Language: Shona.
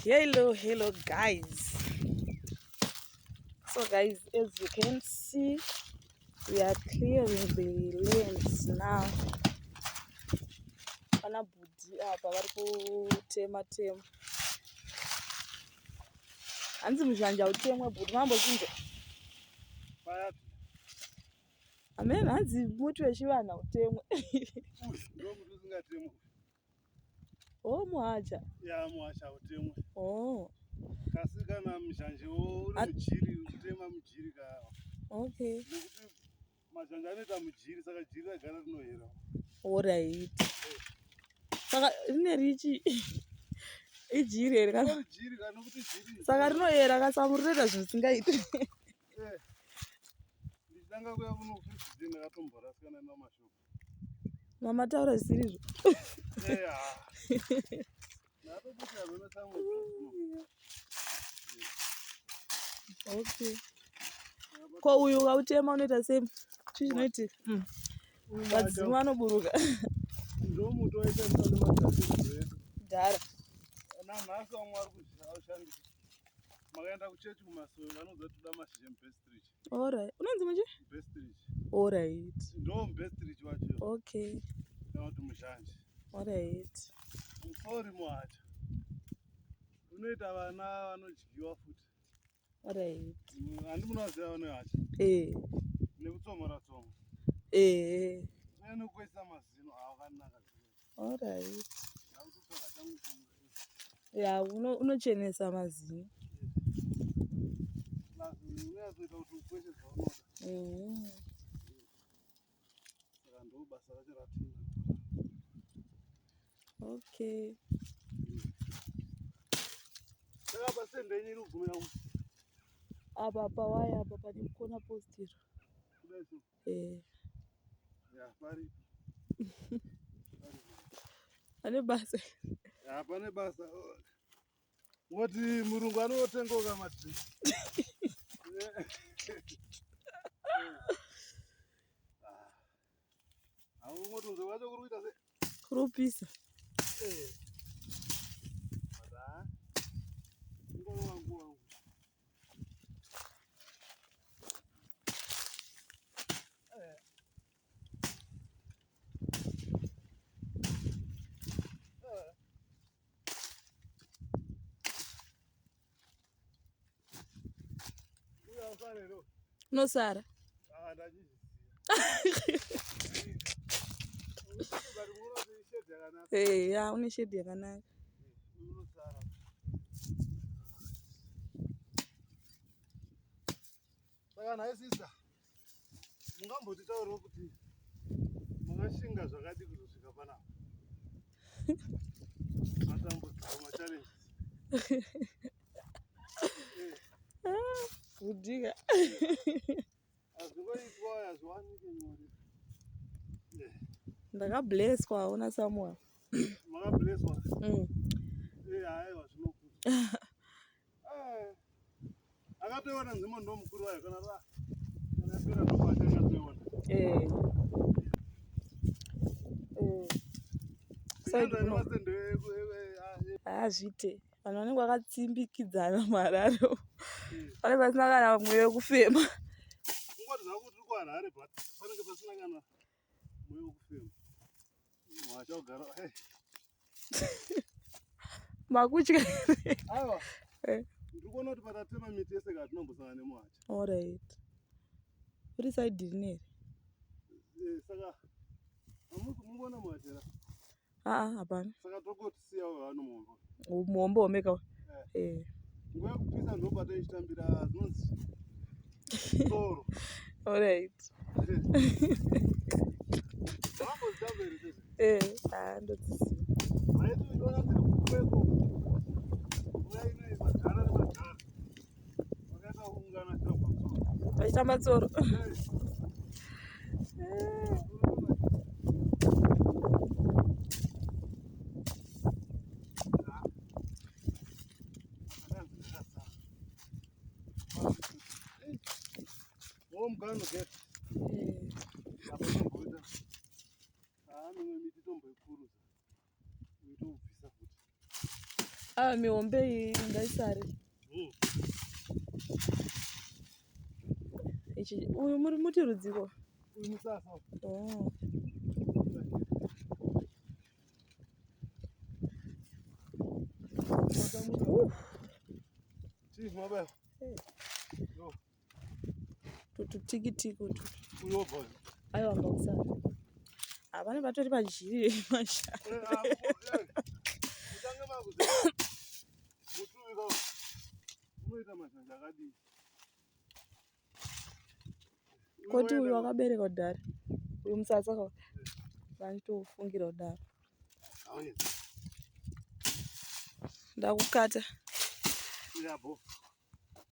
Hello guys. So guys, as you can see, we are clearing the lands now. Pana budi apa vari kutema tema. Hanzi muzhanja utemwe budi mambozinze. Amen, hanzi muti wechivana utemwe. Ndo muti usingatemwe. Oh, muhacha. Ya muhacha utemwe. Oh. Kasi kana muzhanjewo uri mujiri utema mujiri ka. Okay. Nekuti mazhanja anoita mujiri saka jiri ragara rinohera. Alright. Saka rine richi ijiri here kana jiri kana nokuti jiri. Saka rinohera kasamurira zvisingaiti. Ndichitanga kuya kuno kufifidhi ndakatomborasikana namashoko. Mama taura zvirizvo. Okay. Ko uyu wautema unoita sei? Chinoiti. Madzimwe anoburuka. Ndo muti waishandiswa nemadzibaba edu. Dhara. Nanhasi vamwe vari kuzvishandisa. Makaenda kuchechi kumasoro vanoziva kuti toda mashizha mubhestrich. Alright. Unonzi muchi? Bhestrich. Alright. Ndo mubhestrich wacho. Okay. Kana kuti muzhanje. Alright. Musori muhacha. Unoita vana vanodyiwa futi. Alright. Handi munoziva vanohacha. Nekutsomora tsomora. Uye nekuisa mazino awakanaka. Alright. Ya, unochenesa mazino. Unoyazoita kuti ukweshe zvaunoda. Saka ndo basa racho ratinda. Okay. Saka pasende yenyu inogumira kuti apa pawaya apa pane kona postiro. Kudai. Ya, pari. Pane basa. Ya, pane basa. Ngoti murungu anotengoka madri. Ngotunze wacho kuri kuita sei? Kurupisa. Mara. Ngoro wangu. No Sara. Ya, une shedi yakanaka. Saka naye sister, mungambotitaurirawo kuti makashinga zvakadi kuzosvika panapa. Matambudziko machallenges. Kudika. Hazvingoitwa hazviwanike nyore. Ndakablesswa hauna Samuel. Makablesswa? Haiwa zvinokudzwa. Akatoiona nzimo ndo mukuru wayo kana yapera ndo kwatanga toiona. Zvite vanhu vanenge vakatsimbikidzana mararo pane pasina kana mweya wekufema. Ungoti zvako tiri kuHarare but panenge pasina kana mweya wekufema. Mwacha kugara Makutya. Aiwa. Ndiri kuona kuti patatema miti yese katinombosangana nemuhacha. Alright. Uri side rineri? Saka mungoona muhacha here? Hapana. Saka tokotisiyawo hano muhombo. Muhombo womeka. Nguva yekupisa ndobata ichitambira zvinonzi soro. Alright. Zvambozitamba here sezvo? Ndodzisiya. Maiti uchiona tiri kukweko. Nguva inoyi magara nemagara. Vakaita kuungana chiro pamusoro. Vachitamba tsoro. Mugano get. Mimwe miti tomboikuruza. Itobvisa futi. mihombe iyi ngaisari. Uyu muri muti rudziko. Uyu musasa. Tutikitiki utu. Aiwa ngausari. Vane vatori pazhiri mashare. Koti uyu wakabereka kudhara. Uyu musasa kwa vanitofungira kudhara. Ndakukata.